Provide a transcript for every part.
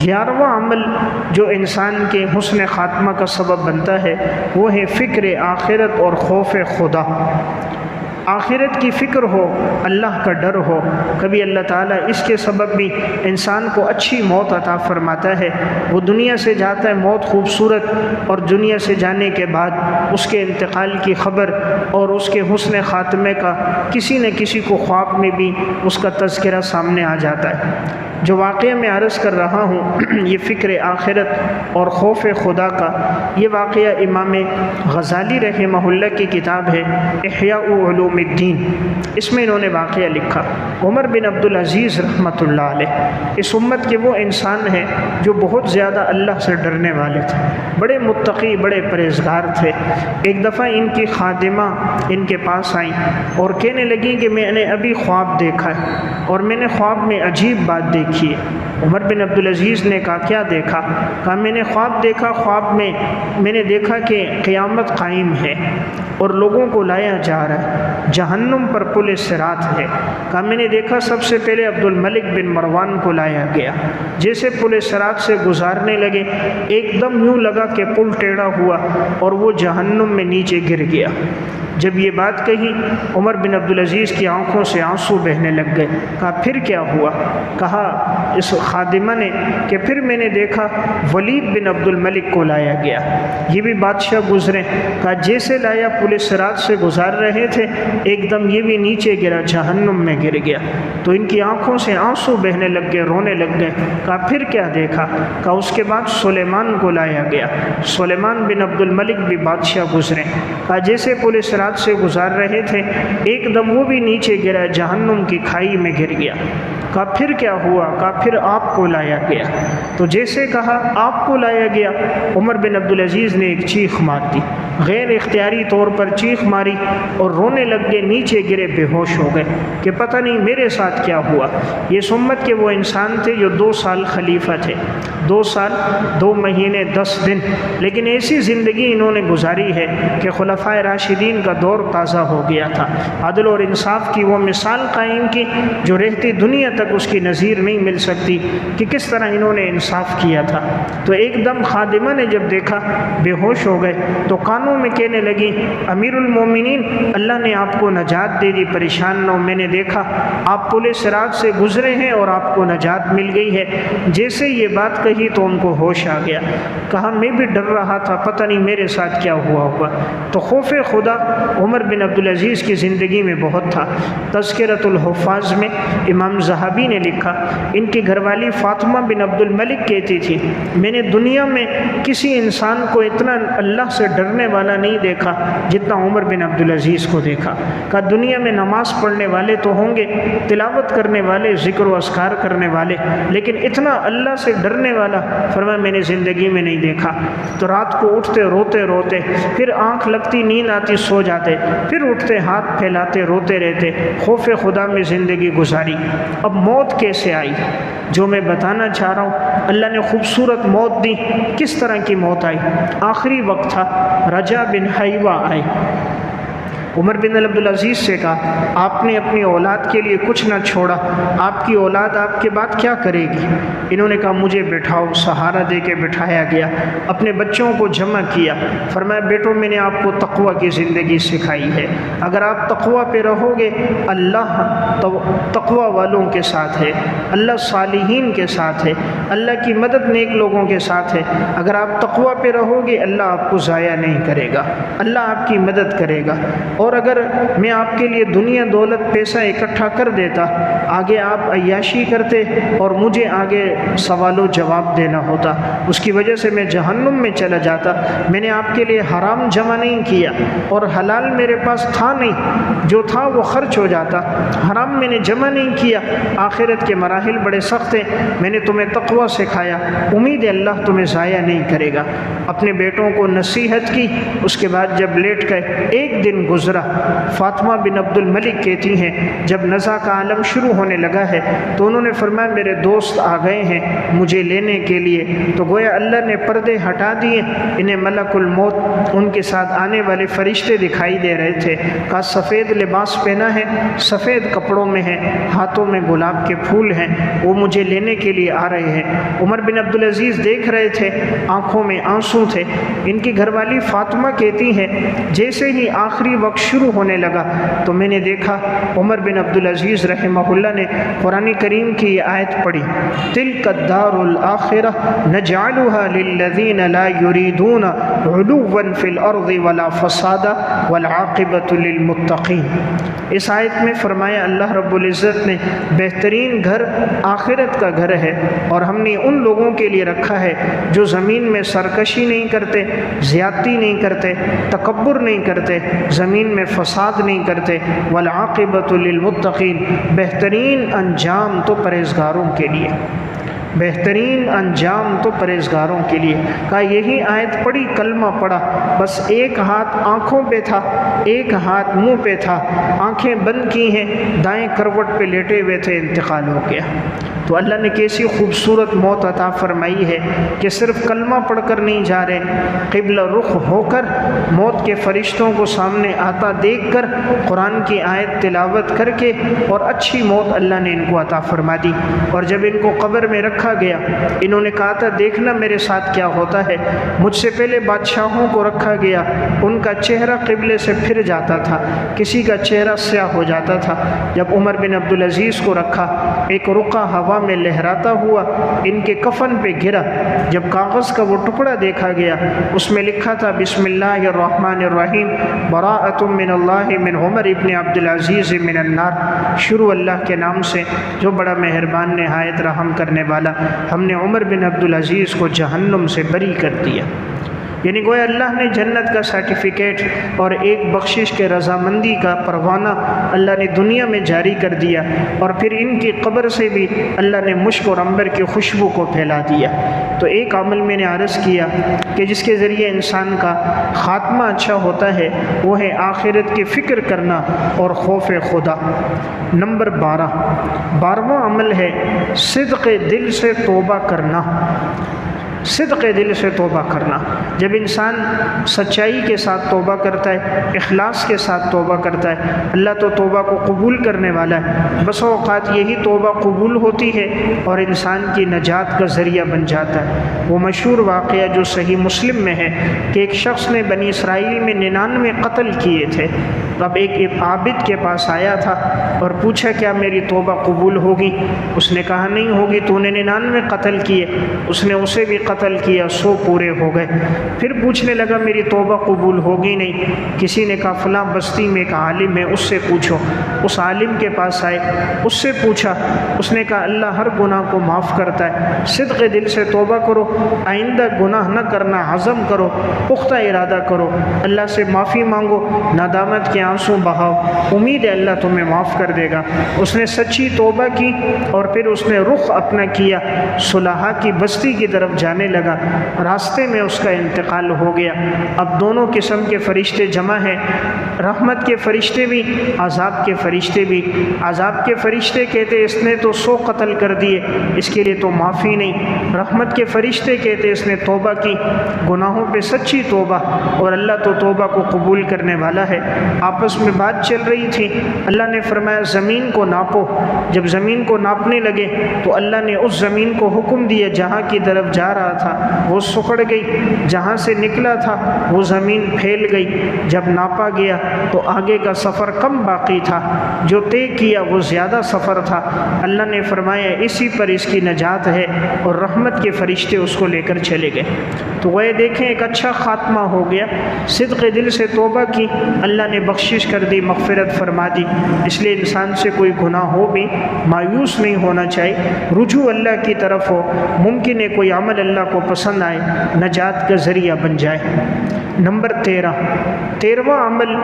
11واں عمل جو انسان کے حسن خاتمہ کا سبب بنتا ہے وہ ہے فکر آخرت اور خوف خدا۔ آخرت کی فکر ہو، اللہ کا ڈر ہو۔ کبھی اللہ تعالیٰ اس کے سبب بھی انسان کو اچھی موت عطا فرماتا ہے۔ وہ دنیا سے جاتا ہے موت خوبصورت، اور دنیا سے جانے کے بعد اس کے انتقال کی خبر اور اس کے حسن خاتمے کا کسی نہ کسی کو خواب میں بھی اس کا تذکرہ سامنے آ جاتا ہے۔ جو واقعہ میں عرض کر رہا ہوں یہ فکر آخرت اور خوف خدا کا، یہ واقعہ امام غزالی رحمہ اللہ کی کتاب ہے احیاء علوم الدین، اس میں انہوں نے واقعہ لکھا۔ عمر بن عبدالعزیز رحمۃ اللہ علیہ اس امت کے وہ انسان ہیں جو بہت زیادہ اللہ سے ڈرنے والے تھے، بڑے متقی، بڑے پرہیزگار تھے۔ ایک دفعہ ان کی خادمہ ان کے پاس آئیں اور کہنے لگیں کہ میں نے ابھی خواب دیکھا ہے اور میں نے خواب میں عجیب بات دیکھی ہے۔ عمر بن عبدالعزیز نے کہا کیا دیکھا؟ کہا میں نے خواب دیکھا، خواب میں نے دیکھا کہ قیامت قائم ہے اور لوگوں کو لایا جا رہا ہے، جہنم پر پل صراط ہے۔ کہا میں نے دیکھا سب سے پہلے عبد الملک بن مروان کو لایا گیا، جیسے پل صراط سے گزارنے لگے ایک دم یوں لگا کہ پل ٹیڑھا ہوا اور وہ جہنم میں نیچے گر گیا۔ جب یہ بات کہی عمر بن عبدالعزیز کی آنکھوں سے آنسو بہنے لگ گئے۔ کہا پھر کیا ہوا؟ کہا اس خادمہ نے کہ پھر میں نے دیکھا ولید بن عبد الملک کو لایا گیا، یہ بھی بادشاہ گزرے۔ کہا جیسے لایا پل صراط سے گزار رہے تھے ایک دم یہ بھی نیچے گرا، جہنم میں گر گیا۔ تو ان کی آنکھوں سے آنسو بہنے لگ گئے، رونے لگ گئے۔ کہا پھر کیا دیکھا؟ کہا اس کے بعد سلیمان کو لایا گیا، سلیمان بن عبد الملک بھی بادشاہ گزرے۔ کہا جیسے پل صراط سے گزار رہے تھے ایک دم وہ بھی نیچے گرا، جہنم کی کھائی میں گر گیا۔ کہا پھر کیا ہوا؟ کہا پھر آپ کو لایا گیا۔ تو جیسے کہا آپ کو لایا گیا، عمر بن عبدالعزیز نے ایک چیخ مار دی، غیر اختیاری طور پر چیخ ماری اور رونے لگ گئے، نیچے گرے، بے ہوش ہو گئے کہ پتہ نہیں میرے ساتھ کیا ہوا۔ یہ امت کے وہ انسان تھے جو 2 سال خلیفہ تھے، 2 سال 2 مہینے 10 دن، لیکن ایسی زندگی انہوں نے گزاری ہے کہ خلفائے راشدین کا دور تازہ ہو گیا تھا۔ عدل اور انصاف کی وہ مثال قائم کی جو رہتی دنیا تک اس کی نظیر نہیں مل سکتی کہ کس طرح انہوں نے انصاف کیا تھا۔ تو ایک دم خادمہ نے جب دیکھا بے ہوش ہو گئے تو کانوں میں کہنے لگی امیر المومنین اللہ نے آپ کو نجات دے دی، پریشان نہ ہو، میں نے دیکھا آپ پل صراط سے گزرے ہیں اور آپ کو نجات مل گئی ہے۔ جیسے یہ بات کہی تو ان کو ہوش آ گیا۔ کہا میں بھی ڈر رہا تھا، پتہ نہیں میرے ساتھ کیا ہوا ہوگا۔ تو خوف خدا عمر بن عبدالعزیز کی زندگی میں بہت تھا۔ تذکرۃ الحفاظ میں امام ذہبی نے لکھا ان کی گھر والی فاطمہ بن عبد الملک کہتی تھی میں نے دنیا میں کسی انسان کو اتنا اللہ سے ڈرنے والا نہیں دیکھا جتنا عمر بن عبدالعزیز کو دیکھا۔ کہا دنیا میں نماز پڑھنے والے تو ہوں گے، تلاوت کرنے والے، ذکر و اذکار کرنے والے، لیکن اتنا اللہ سے ڈرنے والا فرمایا میں نے زندگی میں نہیں دیکھا۔ تو رات کو اٹھتے روتے روتے، پھر آنکھ لگتی نیند آتی سو جاتے، پھر اٹھتے ہاتھ پھیلاتے روتے رہتے، خوف خدا میں زندگی گزاری۔ اب موت کیسے آئی جو میں بتانا چاہ رہا ہوں، اللہ نے خوبصورت موت دی۔ کس طرح کی موت آئی؟ آخری وقت تھا، رجا بن حیوہ آئے، عمر بن عبدالعزیز سے کہا آپ نے اپنی اولاد کے لیے کچھ نہ چھوڑا، آپ کی اولاد آپ کے بعد کیا کرے گی؟ انہوں نے کہا مجھے بٹھاؤ، سہارا دے کے بٹھایا گیا، اپنے بچوں کو جمع کیا، فرمایا بیٹو میں نے آپ کو تقوی کی زندگی سکھائی ہے، اگر آپ تقوی پہ رہو گے اللہ تقوی والوں کے ساتھ ہے، اللہ صالحین کے ساتھ ہے، اللہ کی مدد نیک لوگوں کے ساتھ ہے، اگر آپ تقوی پہ رہو گے اللہ آپ کو ضائع نہیں کرے گا، اللہ آپ کی مدد کرے گا۔ اور اگر میں آپ کے لیے دنیا دولت پیسہ اکٹھا کر دیتا، آگے آپ عیاشی کرتے اور مجھے آگے سوال و جواب دینا ہوتا، اس کی وجہ سے میں جہنم میں چلا جاتا۔ میں نے آپ کے لیے حرام جمع نہیں کیا اور حلال میرے پاس تھا نہیں، جو تھا وہ خرچ ہو جاتا، حرام میں نے جمع نہیں کیا۔ آخرت کے مراحل بڑے سخت ہیں، میں نے تمہیں تقوی سکھایا، امید ہے اللہ تمہیں ضائع نہیں کرے گا۔ اپنے بیٹوں کو نصیحت کی، اس کے بعد جب لیٹ گئے ایک دن گزر گزرا۔ فاطمہ بن عبد الملک کہتی ہیں جب نزع کا عالم شروع ہونے لگا ہے تو انہوں نے فرمایا میرے دوست آ گئے ہیں مجھے لینے کے لیے، تو گویا اللہ نے پردے ہٹا دیے، انہیں ملک الموت ان کے ساتھ آنے والے فرشتے دکھائی دے رہے تھے۔ کہا سفید لباس پہنا ہے، سفید کپڑوں میں ہے، ہاتھوں میں گلاب کے پھول ہیں، وہ مجھے لینے کے لیے آ رہے ہیں۔ عمر بن عبدالعزیز دیکھ رہے تھے، آنکھوں میں آنسو تھے۔ ان کی گھر والی فاطمہ کہتی ہیں جیسے ہی آخری وقت شروع ہونے لگا تو میں نے دیکھا عمر بن عبدالعزیز رحمہ اللہ نے قرآن کریم کی یہ آیت پڑھی، تلک الدار الآخرہ نجعلها للذین لا یریدون علوا فی الارض ولا فسادا والعاقبۃ للمتقین۔ اس آیت میں فرمایا اللہ رب العزت نے بہترین گھر آخرت کا گھر ہے، اور ہم نے ان لوگوں کے لیے رکھا ہے جو زمین میں سرکشی نہیں کرتے، زیادتی نہیں کرتے، تکبر نہیں کرتے، زمین میں فساد نہیں کرتے، والعاقبۃ للمتقین، بہترین انجام تو پرہیزگاروں کے لیے، بہترین انجام تو پرہیزگاروں کے لیے۔ کہا یہی آیت پڑھی، کلمہ پڑھا، بس ایک ہاتھ آنکھوں پہ تھا، ایک ہاتھ منہ پہ تھا، آنکھیں بند کی ہیں، دائیں کروٹ پہ لیٹے ہوئے تھے، انتقال ہو گیا۔ تو اللہ نے کیسی خوبصورت موت عطا فرمائی ہے کہ صرف کلمہ پڑھ کر نہیں جا رہے، قبلہ رخ ہو کر موت کے فرشتوں کو سامنے آتا دیکھ کر قرآن کی آیت تلاوت کر کے، اور اچھی موت اللہ نے ان کو عطا فرما دی۔ اور جب ان کو قبر میں رکھا گیا، انہوں نے کہا تھا دیکھنا میرے ساتھ کیا ہوتا ہے، مجھ سے پہلے بادشاہوں کو رکھا گیا، ان کا چہرہ قبلے سے پھر جاتا تھا، کسی کا چہرہ سیاہ ہو جاتا تھا۔ جب عمر بن عبدالعزیز کو رکھا، ایک رقعہ ہوا میں لہراتا ہوا ان کے کفن پہ گرا۔ جب کاغذ کا وہ ٹکڑا دیکھا گیا، اس میں لکھا تھا بسم اللہ الرحمن الرحیم براءۃ من اللہ من عمر ابن عبدالعزیز من النار، شروع اللہ کے نام سے جو بڑا مہربان نہایت رحم کرنے والا، ہم نے عمر بن عبدالعزیز کو جہنم سے بری کر دیا۔ یعنی گویا اللہ نے جنت کا سرٹیفکیٹ اور ایک بخشش کے رضامندی کا پروانہ اللہ نے دنیا میں جاری کر دیا، اور پھر ان کی قبر سے بھی اللہ نے مشک اور عنبر کی خوشبو کو پھیلا دیا۔ تو ایک عمل میں نے عرض کیا کہ جس کے ذریعے انسان کا خاتمہ اچھا ہوتا ہے وہ ہے آخرت کی فکر کرنا اور خوف خدا۔ نمبر 12واں عمل ہے صدق دل سے توبہ کرنا۔ صدق دل سے توبہ کرنا، جب انسان سچائی کے ساتھ توبہ کرتا ہے، اخلاص کے ساتھ توبہ کرتا ہے، اللہ تو توبہ کو قبول کرنے والا ہے۔ بسا اوقات یہی توبہ قبول ہوتی ہے اور انسان کی نجات کا ذریعہ بن جاتا ہے۔ وہ مشہور واقعہ جو صحیح مسلم میں ہے کہ ایک شخص نے بنی اسرائیل میں 99 قتل کیے تھے، اب ایک عابد کے پاس آیا تھا اور پوچھا کیا میری توبہ قبول ہوگی؟ اس نے کہا نہیں ہوگی، تو نے 99 قتل کیے۔ اس نے اسے بھی قتل کیا، 100 پورے ہو گئے۔ پھر پوچھنے لگا میری توبہ قبول ہوگی نہیں؟ کسی نے کہا فلاں بستی میں ایک عالم ہے، اس سے پوچھو۔ اس عالم کے پاس آئے، اس سے پوچھا، اس نے کہا اللہ ہر گناہ کو معاف کرتا ہے، صدق دل سے توبہ کرو، آئندہ گناہ نہ کرنا عزم کرو، پختہ ارادہ کرو، اللہ سے معافی مانگو، ندامت کے آنسو بہاؤ، امید ہے اللہ تمہیں معاف کر دے گا۔ اس نے سچی توبہ کی اور پھر اس نے رخ اپنا کیا، صلحاء کی بستی کی طرف جانے لگا۔ راستے میں اس کا انتقال ہو گیا۔ اب دونوں قسم کے فرشتے جمع ہیں، رحمت کے فرشتے بھی، عذاب کے فرشتے بھی۔ عذاب کے فرشتے کہتے اس نے تو 100 قتل کر دیے، اس کے لیے تو معافی نہیں۔ رحمت کے فرشتے کہتے اس نے توبہ کی، گناہوں پہ سچی توبہ، اور اللہ تو توبہ کو قبول کرنے والا ہے۔ آپس میں بات چل رہی تھی، اللہ نے فرمایا زمین کو ناپو۔ جب زمین کو ناپنے لگے تو اللہ نے اس زمین کو حکم دیا جہاں کی طرف جا رہا تھا وہ سکڑ گئی، جہاں سے نکلا تھا وہ زمین پھیل گئی۔ جب ناپا گیا تو آگے کا سفر کم باقی تھا، جو طے کیا وہ زیادہ سفر تھا۔ اللہ نے فرمایا اسی پر اس کی نجات ہے، اور رحمت کے فرشتے اس کو لے کر چلے گئے۔ تو وہ دیکھیں ایک اچھا خاتمہ ہو گیا، صدق دل سے توبہ کی، اللہ نے بخشش کر دی، مغفرت فرما دی۔ اس لیے انسان سے کوئی گناہ ہو بھی مایوس نہیں ہونا چاہیے، رجوع اللہ کی طرف ہو، ممکن ہے کوئی عمل اللہ کو پسند آئے، نجات کا ذریعہ بن جائے۔ نمبر 13واں عمل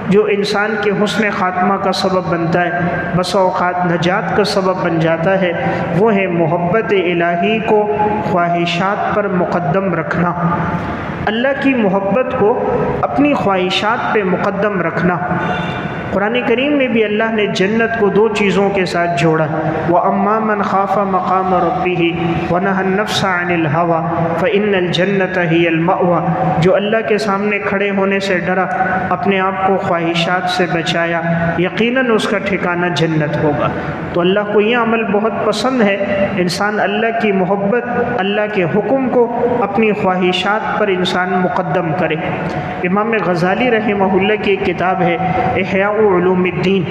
جو انسان کے حسن خاتمہ کا سبب بنتا ہے، بسا اوقات نجات کا سبب بن جاتا ہے، وہ ہے محبت الہی کو خواہشات پر مقدم رکھنا، اللہ کی محبت کو اپنی خواہشات پہ مقدم رکھنا۔ قرآن کریم میں بھی اللہ نے جنت کو دو چیزوں کے ساتھ جوڑا، وَأَمَّا مَنْ خَافَ مَقَامَ رَبِّهِ وَنَهَى النَّفْسَ عَنِ الْهَوَىٰ فَإِنَّ الْجَنَّةَ هِيَ الْمَأْوَىٰ، جو اللہ کے سامنے کھڑے ہونے سے ڈرا، اپنے آپ کو خواہشات سے بچایا، یقیناً اس کا ٹھکانہ جنت ہوگا۔ تو اللہ کو یہ عمل بہت پسند ہے، انسان اللہ کی محبت، اللہ کے حکم کو اپنی خواہشات پر انسان مقدم کرے۔ امام غزالی رحمہ اللہ کی ایک کتاب ہے احیاء علوم الدین،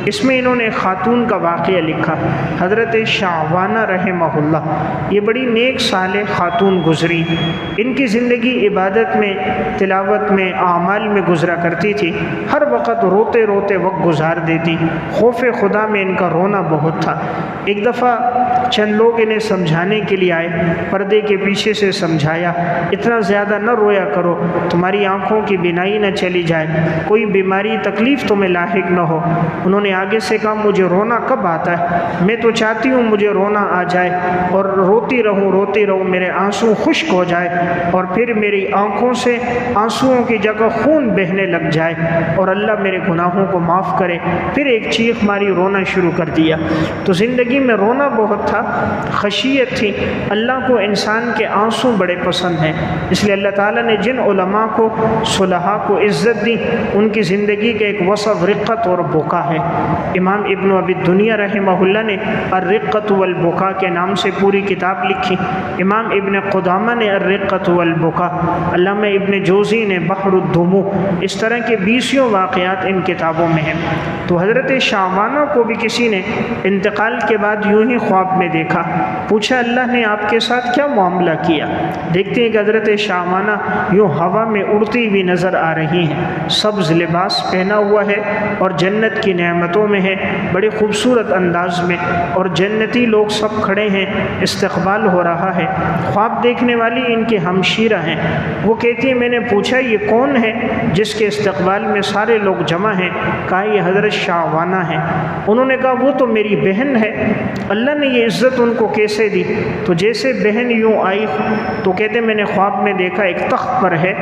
اس میں انہوں نے خاتون کا واقعہ لکھا، حضرت شعوانہ رحمہ اللہ، یہ بڑی نیک صالح خاتون گزری، ان کی زندگی عبادت میں، تلاوت میں، اعمال میں گزرا کرتی تھی، ہر وقت روتے روتے وقت گزار دیتی، خوف خدا میں ان کا رونا بہت تھا۔ ایک دفعہ چند لوگ انہیں سمجھانے کے لیے آئے، پردے کے پیچھے سے سمجھایا، اتنا زیادہ نہ رویا کرو، تمہاری آنکھوں کی بینائی نہ چلی جائے، کوئی بیماری تکلیف تمہیں لاحق نہ ہو۔ انہوں نے آگے سے کہا مجھے رونا کب آتا ہے، میں تو چاہتی ہوں مجھے رونا آ جائے اور روتی رہوں میرے آنسو خشک ہو جائے اور پھر میری آنکھوں سے آنسوؤں کی جگہ خون بہنے لگ جائے اور اللہ میرے گناہوں کو معاف کرے۔ پھر ایک چیخ ماری، رونا شروع کر دیا۔ تو زندگی میں رونا بہت تھا، خشیت تھی، اللہ کو انسان کے آنسو بڑے پسند ہیں، اس لیے اللہ تعالیٰ نے جن علماء کو، صلحاء کو عزت دی، ان کی زندگی کا ایک وصف رقت اور بکا ہے۔ امام ابن ابی الدنیا رحمہ اللہ نے الرقت والبکا کے نام سے پوری کتاب لکھی، امام ابن قدامہ نے الرقت والبکا، علامہ ابن جوزی نے بحر الدموع، اس طرح کے 20 واقعات ان کتابوں میں ہیں۔ تو حضرت شعوانہ کو بھی کسی نے انتقال کے بعد یوں ہی خواب میں دیکھا، پوچھا اللہ نے آپ کے ساتھ کیا معاملہ کیا؟ دیکھتے ہیں کہ حضرت شعوانہ یوں ہوا میں اڑتی ہوئی نظر آ رہی ہیں، سبز لباس پہنا ہوا ہے اور جنت کی نعمتوں میں ہے، بڑے خوبصورت انداز میں، اور جنتی لوگ سب کھڑے ہیں، استقبال ہو رہا ہے۔ خواب دیکھنے والی ان کی ہمشیرہ ہیں، وہ کہتی ہیں میں نے پوچھا یہ کون ہے جس کے استقبال میں سارے لوگ جمع ہیں؟ کہا یہ حضرت شعوانہ ہیں۔ انہوں نے کہا وہ تو میری بہن ہے، اللہ نے یہ عزت ان کو کیسے دی؟ تو جیسے بہن یوں آئی تو کہتے میں نے خواب میں دیکھا ایک تخت پر ہے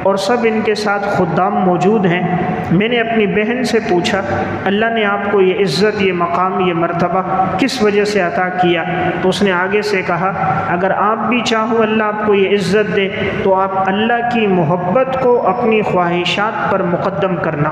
اور سب ان کے ساتھ خدام موجود ہیں، میں نے اپنی بہن سے پوچھا اللہ نے آپ کو یہ عزت، یہ مقام، یہ مرتبہ کس وجہ سے عطا کیا؟ تو اس نے آگے سے کہا اگر آپ بھی چاہو اللہ آپ کو یہ عزت دے تو آپ اللہ کی محبت کو اپنی خواہشات پر مقدم کرنا،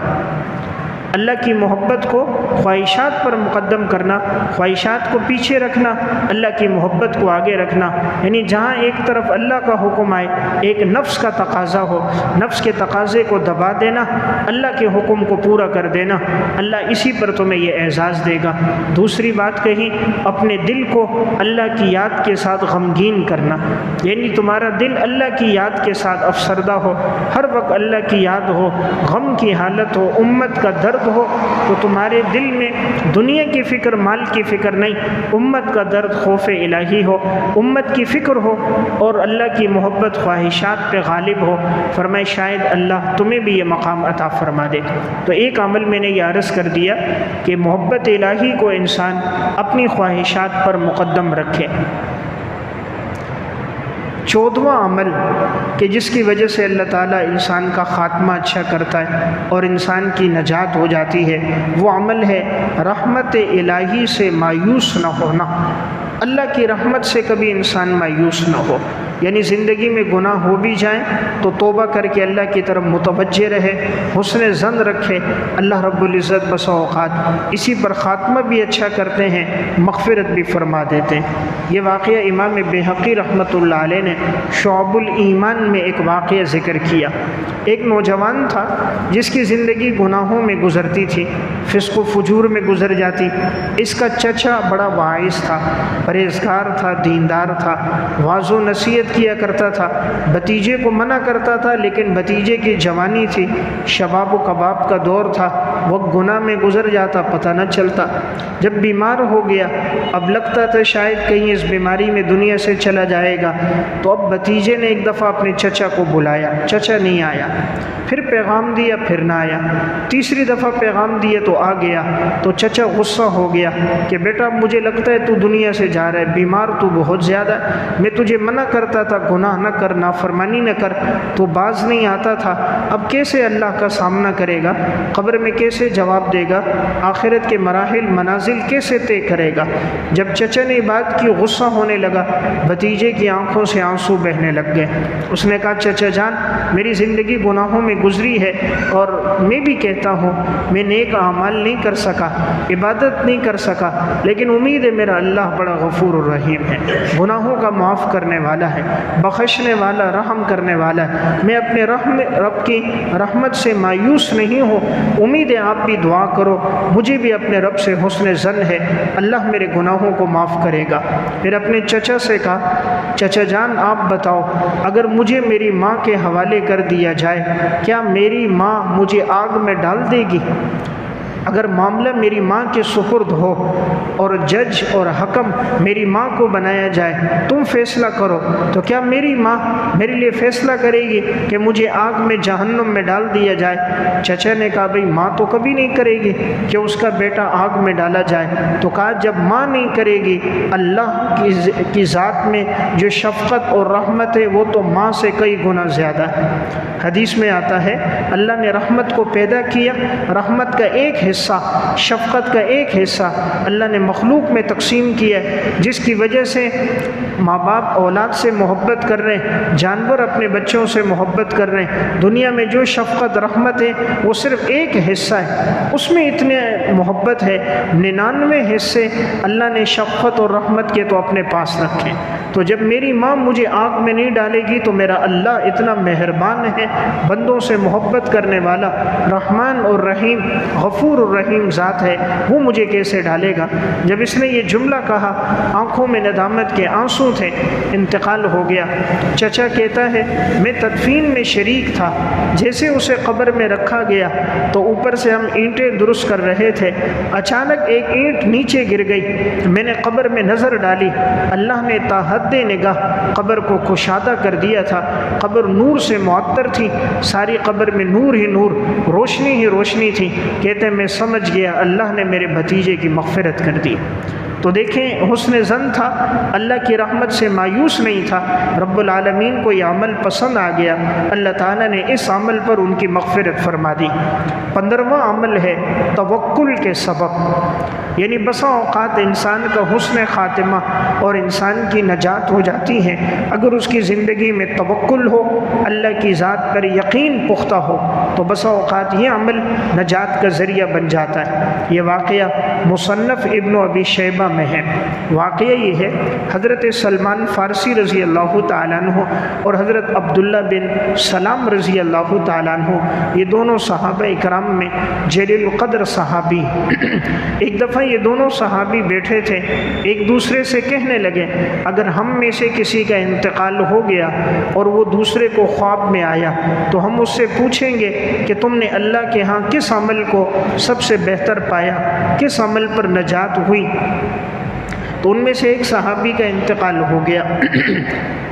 اللہ کی محبت کو خواہشات پر مقدم کرنا، خواہشات کو پیچھے رکھنا، اللہ کی محبت کو آگے رکھنا، یعنی جہاں ایک طرف اللہ کا حکم آئے، ایک نفس کا تقاضا ہو، نفس کے تقاضے کو دبا دینا، اللہ کے حکم کو پورا کر دینا، اللہ اسی پر تمہیں یہ اعزاز دے گا۔ دوسری بات کہی اپنے دل کو اللہ کی یاد کے ساتھ غمگین کرنا، یعنی تمہارا دل اللہ کی یاد کے ساتھ افسردہ ہو، ہر وقت اللہ کی یاد ہو، غم کی حالت ہو، امت کا درد ہو، تو تمہارے دل میں دنیا کی فکر، مال کی فکر نہیں، امت کا درد، خوف الہی ہو، امت کی فکر ہو اور اللہ کی محبت خواہشات پہ غالب ہو۔ فرمائے شاید اللہ تمہیں بھی یہ مقام عطا فرما دے۔ تو ایک عمل میں نے یہ عرض کر دیا کہ محبت الہی کو انسان اپنی خواہشات پر مقدم رکھے۔ 14واں عمل کہ جس کی وجہ سے اللہ تعالیٰ انسان کا خاتمہ اچھا کرتا ہے اور انسان کی نجات ہو جاتی ہے، وہ عمل ہے رحمت الہی سے مایوس نہ ہونا۔ اللہ کی رحمت سے کبھی انسان مایوس نہ ہو، یعنی زندگی میں گناہ ہو بھی جائیں تو توبہ کر کے اللہ کی طرف متوجہ رہے، حسن ظن رکھے، اللہ رب العزت بسا اوقات اسی پر خاتمہ بھی اچھا کرتے ہیں، مغفرت بھی فرما دیتے ہیں۔ یہ واقعہ امام بہقی رحمۃ اللہ علیہ نے شعب الایمان میں ایک واقعہ ذکر کیا۔ ایک نوجوان تھا جس کی زندگی گناہوں میں گزرتی تھی، فسق و فجور میں گزر جاتی۔ اس کا چچا بڑا واعظ تھا، پرہیزگار تھا، دیندار تھا، واعظ و نصیحت کیا کرتا تھا، بھتیجے کو منع کرتا تھا، لیکن بھتیجے کی جوانی تھی، شباب و کباب کا دور تھا، وقت گناہ میں گزر جاتا پتہ نہ چلتا۔ جب بیمار ہو گیا، اب لگتا تھا شاید کہیں اس بیماری میں دنیا سے چلا جائے گا، تو اب بھتیجے نے ایک دفعہ اپنے چچا کو بلایا، چچا نہیں آیا، پھر پیغام دیا، پھر نہ آیا، تیسری دفعہ پیغام دیا تو آ گیا، تو چچا غصہ ہو گیا کہ بیٹا مجھے لگتا ہے تو دنیا سے جا رہا ہے، بیمار تو بہت زیادہ، میں تجھے منع کرتا تھا گناہ نہ کر، نافرمانی نہ کر، تو باز نہیں آتا تھا، اب کیسے اللہ کا سامنا کرے گا، قبر میں کیسے جواب دے گا، آخرت کے مراحل منازل کیسے طے کرے گا۔ جب چچا نے بات کی غصہ ہونے لگا، بھتیجے کی آنکھوں سے آنسو بہنے لگ گئے۔ اس نے کہا چچا جان میری زندگی گناہوں میں گزری ہے، اور میں بھی کہتا ہوں میں نیک اعمال نہیں کر سکا، عبادت نہیں کر سکا، لیکن امید ہے میرا اللہ بڑا غفور الرحیم ہے، گناہوں کا معاف کرنے والا ہے، بخشنے والا، رحم کرنے والا ہے، میں اپنے رب کی رحمت سے مایوس نہیں ہوں، امید ہے آپ بھی دعا کرو، مجھے بھی اپنے رب سے حسن ظن ہے، اللہ میرے گناہوں کو معاف کرے گا۔ پھر اپنے چچا سے کہا چچا جان آپ بتاؤ اگر مجھے میری ماں کے حوالے کر دیا جائے کیا میری ماں مجھے آگ میں ڈال دے گی؟ اگر معاملہ میری ماں کے سپرد ہو اور جج اور حکم میری ماں کو بنایا جائے، تم فیصلہ کرو، تو کیا میری ماں میرے لیے فیصلہ کرے گی کہ مجھے آگ میں جہنم میں ڈال دیا جائے؟ چچا نے کہا بھئی ماں تو کبھی نہیں کرے گی کہ اس کا بیٹا آگ میں ڈالا جائے، تو کہا جب ماں نہیں کرے گی، اللہ کی ذات میں جو شفقت اور رحمت ہے وہ تو ماں سے کئی گنا زیادہ ہے۔ حدیث میں آتا ہے اللہ نے رحمت کو پیدا کیا، رحمت کا ایک حصہ، شفقت کا ایک حصہ اللہ نے مخلوق میں تقسیم کیا ہے، جس کی وجہ سے ماں باپ اولاد سے محبت کر رہے ہیں، جانور اپنے بچوں سے محبت کر رہے ہیں، دنیا میں جو شفقت رحمت ہے وہ صرف ایک حصہ ہے، اس میں اتنے محبت ہے، 99 حصے اللہ نے شفقت اور رحمت کے تو اپنے پاس رکھے۔ تو جب میری ماں مجھے آگ میں نہیں ڈالے گی تو میرا اللہ اتنا مہربان ہے، بندوں سے محبت کرنے والا، رحمان اور رحیم، غفور الرحیم ذات ہے، وہ مجھے کیسے ڈالے گا؟ جب اس نے یہ جملہ کہا آنکھوں میں ندامت کے آنسو تھے، انتقال ہو گیا۔ چچا کہتا ہے میں تدفین میں شریک تھا، جیسے اسے قبر میں رکھا گیا تو اوپر سے ہم اینٹیں درست کر رہے تھے، اچانک ایک اینٹ نیچے گر گئی، میں نے قبر میں نظر ڈالی، اللہ نے تا حد نگاہ قبر کو کشادہ کر دیا تھا، قبر نور سے معطر تھی، ساری قبر میں نور ہی نور، روشنی ہی روشنی تھی۔ کہتے ہیں میں سمجھ گیا اللہ نے میرے بھتیجے کی مغفرت کر دی۔ تو دیکھیں حسن ظن تھا، اللہ کی رحمت سے مایوس نہیں تھا، رب العالمین کو یہ عمل پسند آ گیا، اللہ تعالیٰ نے اس عمل پر ان کی مغفرت فرما دی۔ 15واں عمل ہے توکل کے سبب، یعنی بسا اوقات انسان کا حسن خاتمہ اور انسان کی نجات ہو جاتی ہے اگر اس کی زندگی میں توکل ہو، اللہ کی ذات پر یقین پختہ ہو، تو بسا اوقات یہ عمل نجات کا ذریعہ بن جاتا ہے۔ یہ واقعہ مصنف ابن ابی شیبہ میں ہے۔ واقعہ یہ ہے حضرت سلمان فارسی رضی اللہ تعالیٰ عنہ اور حضرت عبداللہ بن سلام رضی اللہ تعالیٰ عنہ، یہ دونوں صحابہ اکرام میں جلیل القدر صحابی، ایک دفعہ یہ دونوں صحابی بیٹھے تھے، ایک دوسرے سے کہنے لگے اگر ہم میں سے کسی کا انتقال ہو گیا اور وہ دوسرے کو خواب میں آیا تو ہم اس سے پوچھیں گے کہ تم نے اللہ کے ہاں کس عمل کو سب سے بہتر پایا، کس عمل پر نجات ہوئی؟ تو ان میں سے ایک صحابی کا انتقال ہو گیا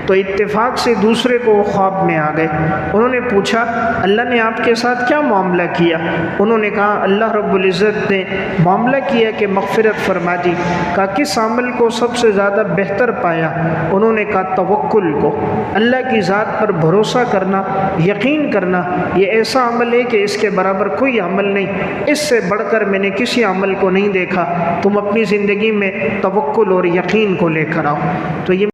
تو اتفاق سے دوسرے کو وہ خواب میں آ گئے، انہوں نے پوچھا اللہ نے آپ کے ساتھ کیا معاملہ کیا؟ انہوں نے کہا اللہ رب العزت نے معاملہ کیا کہ مغفرت فرما دی۔ کہا کس عمل کو سب سے زیادہ بہتر پایا؟ انہوں نے کہا توکل کو، اللہ کی ذات پر بھروسہ کرنا، یقین کرنا، یہ ایسا عمل ہے کہ اس کے برابر کوئی عمل نہیں، اس سے بڑھ کر میں نے کسی عمل کو نہیں دیکھا، تم اپنی زندگی میں توکل اور یقین کو لے کر آؤ۔ تو یہ